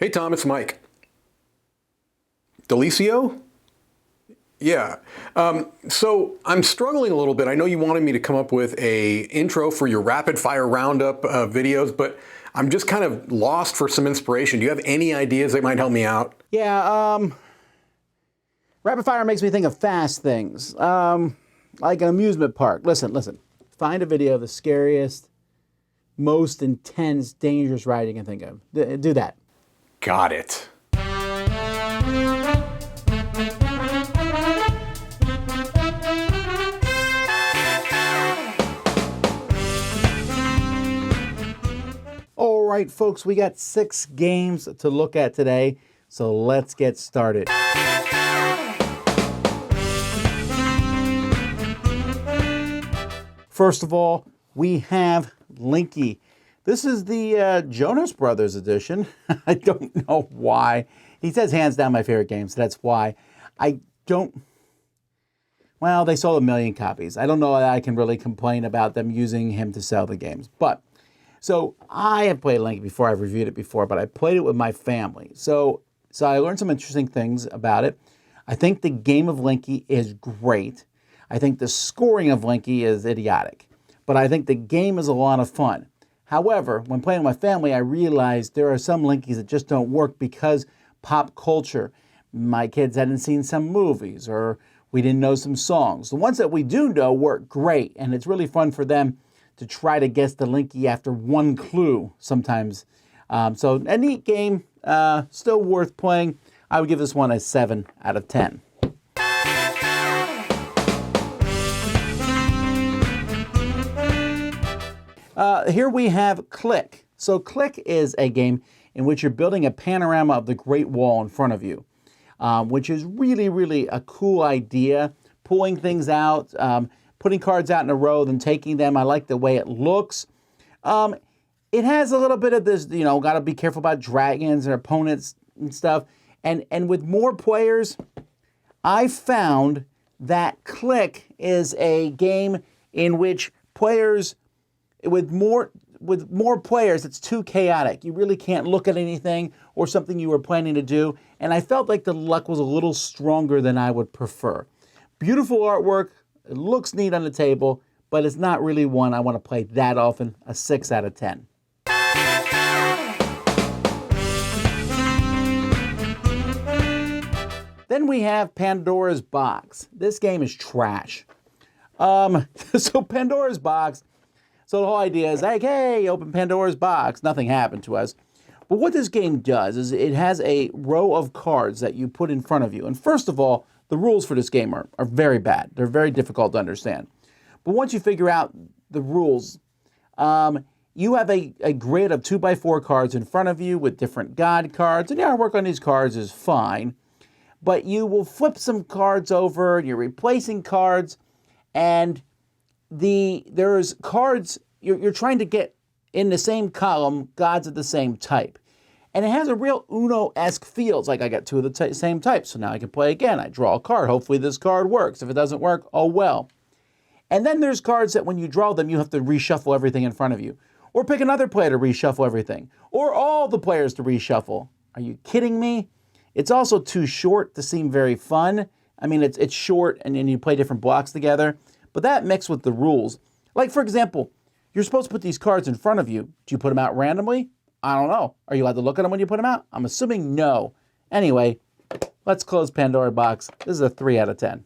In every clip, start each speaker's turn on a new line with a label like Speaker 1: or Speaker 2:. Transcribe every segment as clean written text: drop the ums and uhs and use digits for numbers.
Speaker 1: Hey Tom, it's Mike. Delicio? Yeah. So I'm struggling a little bit. I know you wanted me to come up with a intro for your rapid fire roundup videos, but I'm just kind of lost for some inspiration. Do you have any ideas that might help me out?
Speaker 2: Yeah, rapid fire makes me think of fast things, like an amusement park. Listen. Find a video of the scariest, most intense, dangerous ride you can think of. Do that.
Speaker 1: Got it.
Speaker 2: All right, folks, we got 6 games to look at today, so let's get started. First of all, we have Linkee. This is the Jonas Brothers edition. I don't know why. He says hands down my favorite game, so that's why. Well, they sold 1 million copies. I don't know that I can really complain about them using him to sell the games. So I have played Linkee before, I've reviewed it before, but I played it with my family. So I learned some interesting things about it. I think the game of Linkee is great. I think the scoring of Linkee is idiotic. But I think the game is a lot of fun. However, when playing with my family, I realized there are some Linkees that just don't work because pop culture. My kids hadn't seen some movies, or we didn't know some songs. The ones that we do know work great, and it's really fun for them to try to guess the Linkee after one clue sometimes. So a neat game, still worth playing. I would give this one a 7 out of 10. Here we have Click. So Click is a game in which you're building a panorama of the Great Wall in front of you, which is really, really a cool idea. Pulling things out, putting cards out in a row, then taking them. I like the way it looks. It has a little bit of this, got to be careful about dragons and opponents and stuff. And with more players, I found that Click is a game in which players, with more players, it's too chaotic. You really can't look at anything or something you were planning to do. And I felt like the luck was a little stronger than I would prefer. Beautiful artwork. It looks neat on the table, but it's not really one I want to play that often. A 6 out of 10. Then we have Pandora's Box. This game is trash. So Pandora's Box. So the whole idea is like, hey, open Pandora's box. Nothing happened to us. But what this game does is it has a row of cards that you put in front of you. And first of all, the rules for this game are very bad. They're very difficult to understand. But once you figure out the rules, you have a grid of 2x4 cards in front of you with different god cards. And the artwork on these cards is fine. But you will flip some cards over, and you're replacing cards, and there's cards, you're trying to get in the same column, gods of the same type. And it has a real Uno-esque feel. It's like I got 2 of the same type, so now I can play again. I draw a card. Hopefully this card works. If it doesn't work, oh well. And then there's cards that when you draw them, you have to reshuffle everything in front of you. Or pick another player to reshuffle everything. Or all the players to reshuffle. Are you kidding me? It's also too short to seem very fun. I mean, it's short, and then you play different blocks together. But that mixed with the rules. Like, for example, you're supposed to put these cards in front of you. Do you put them out randomly? I don't know. Are you allowed to look at them when you put them out? I'm assuming no. Anyway, let's close Pandora box. This is a 3 out of 10.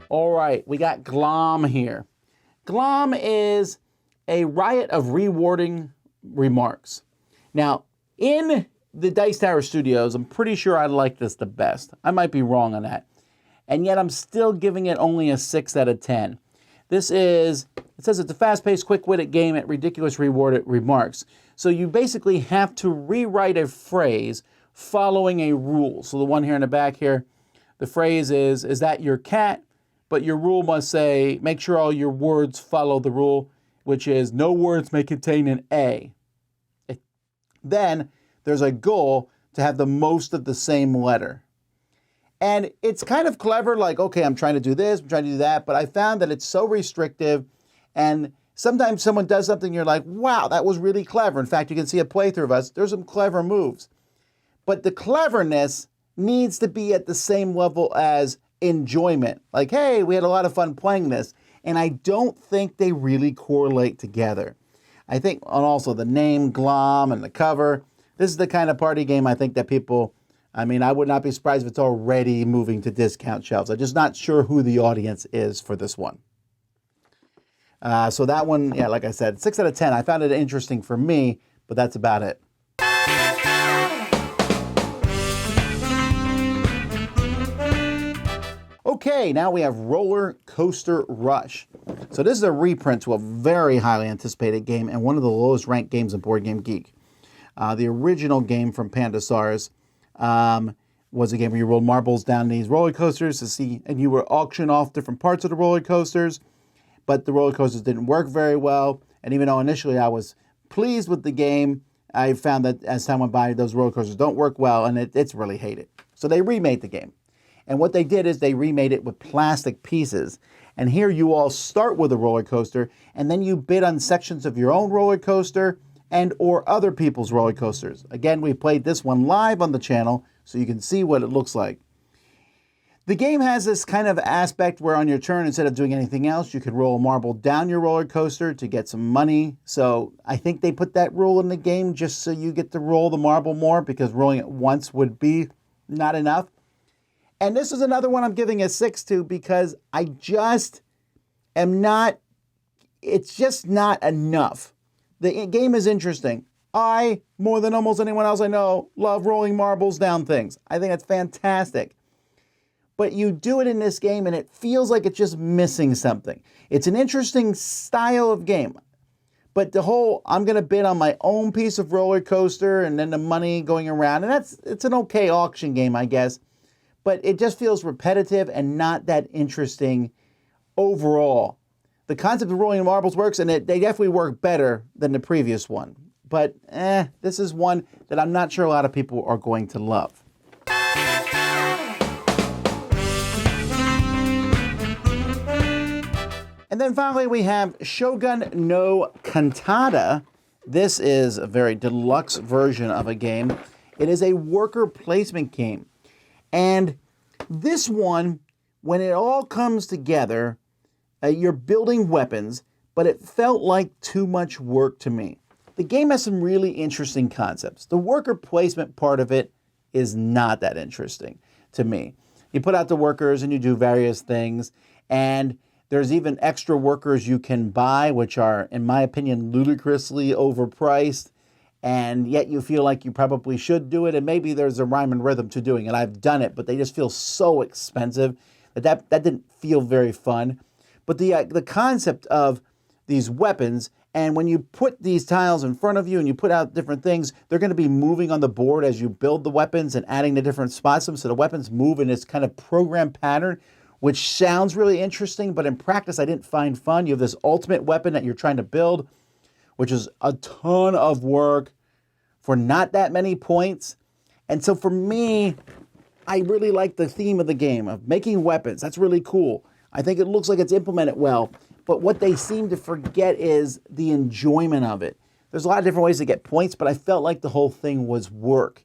Speaker 2: All right, we got Glom here. Glom is a riot of rewarding remarks. Now, in the Dice Tower Studios, I'm pretty sure I like this the best. I might be wrong on that. And yet I'm still giving it only a 6 out of 10. It says it's a fast-paced, quick-witted game at ridiculous rewarded remarks. So you basically have to rewrite a phrase following a rule. So the one here in the back here, the phrase is that your cat? But your rule must say, make sure all your words follow the rule, which is no words may contain an A. Then there's a goal to have the most of the same letter. And it's kind of clever, like, okay, I'm trying to do this, I'm trying to do that, but I found that it's so restrictive, and Sometimes someone does something, you're like, wow, that was really clever. In fact, you can see a playthrough of us. There's some clever moves. But the cleverness needs to be at the same level as enjoyment. Like, hey, we had a lot of fun playing this. And I don't think they really correlate together. I think, and also the name Glom and the cover, this is the kind of party game I think that people, I would not be surprised if it's already moving to discount shelves. I'm just not sure who the audience is for this one. So that one, yeah, like I said, 6 out of 10. I found it interesting for me, but that's about it. Okay, now we have Roller Coaster Rush. So this is a reprint to a very highly anticipated game and one of the lowest ranked games in Board Game Geek. The original game from Pandora was a game where you rolled marbles down these roller coasters to see, and you would auction off different parts of the roller coasters, but the roller coasters didn't work very well. And even though initially I was pleased with the game, I found that as time went by, those roller coasters don't work well, and it's really hated. So they remade the game. And what they did is they remade it with plastic pieces. And here you all start with a roller coaster, and then you bid on sections of your own roller coaster and or other people's roller coasters. Again, we played this one live on the channel, so you can see what it looks like. The game has this kind of aspect where on your turn, instead of doing anything else, you could roll a marble down your roller coaster to get some money. So I think they put that rule in the game just so you get to roll the marble more, because rolling it once would be not enough. And this is another one I'm giving a 6 to because I just am not, it's just not enough. The game is interesting. I, more than almost anyone else I know, love rolling marbles down things. I think it's fantastic. But you do it in this game and it feels like it's just missing something. It's an interesting style of game. But the whole, I'm going to bid on my own piece of roller coaster and then the money going around. And it's an okay auction game, I guess. But it just feels repetitive and not that interesting overall. The concept of rolling marbles works, and they definitely work better than the previous one. But this is one that I'm not sure a lot of people are going to love. And then finally we have Shogun No Katana. This is a very deluxe version of a game. It is a worker placement game. And this one, when it all comes together, you're building weapons, but it felt like too much work to me. The game has some really interesting concepts. The worker placement part of it is not that interesting to me. You put out the workers and you do various things, and there's even extra workers you can buy, which are, in my opinion, ludicrously overpriced. And yet you feel like you probably should do it, and maybe there's a rhyme and rhythm to doing it. I've done it, but they just feel so expensive that didn't feel very fun. But the concept of these weapons, and when you put these tiles in front of you and you put out different things, they're going to be moving on the board as you build the weapons and adding the different spots. So the weapons move in this kind of program pattern, which sounds really interesting, but in practice I didn't find fun. You have this ultimate weapon that you're trying to build, which is a ton of work for not that many points. And so for me, I really like the theme of the game of making weapons. That's really cool. I think it looks like it's implemented well, but what they seem to forget is the enjoyment of it. There's a lot of different ways to get points, but I felt like the whole thing was work.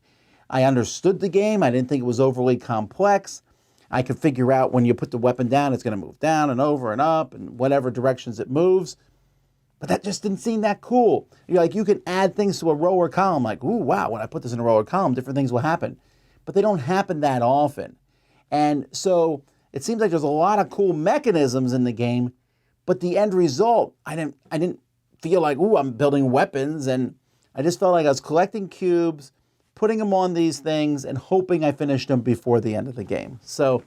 Speaker 2: I understood the game. I didn't think it was overly complex. I could figure out when you put the weapon down, it's going to move down and over and up and whatever directions it moves. But that just didn't seem that cool. You can add things to a row or column, like, ooh, wow, when I put this in a row or column, different things will happen. But they don't happen that often. And so it seems like there's a lot of cool mechanisms in the game, but the end result, I didn't feel like, ooh, I'm building weapons. And I just felt like I was collecting cubes, putting them on these things, and hoping I finished them before the end of the game. So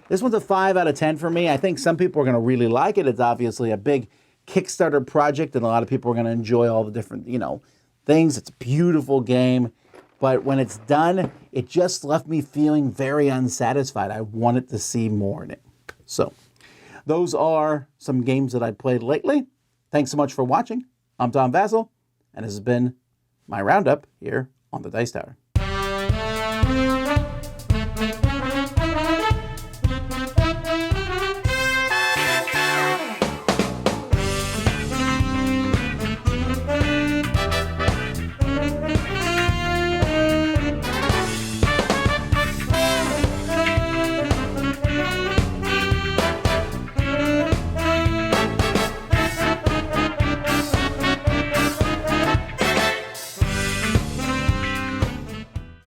Speaker 2: this one's a 5 out of 10 for me. I think some people are going to really like it. It's obviously a big Kickstarter project, and a lot of people are going to enjoy all the different, things. It's a beautiful game, but when it's done, it just left me feeling very unsatisfied. I wanted to see more in it. So those are some games that I played lately. Thanks so much for watching. I'm Tom Vasel, and this has been my Roundup here on the Dice Tower.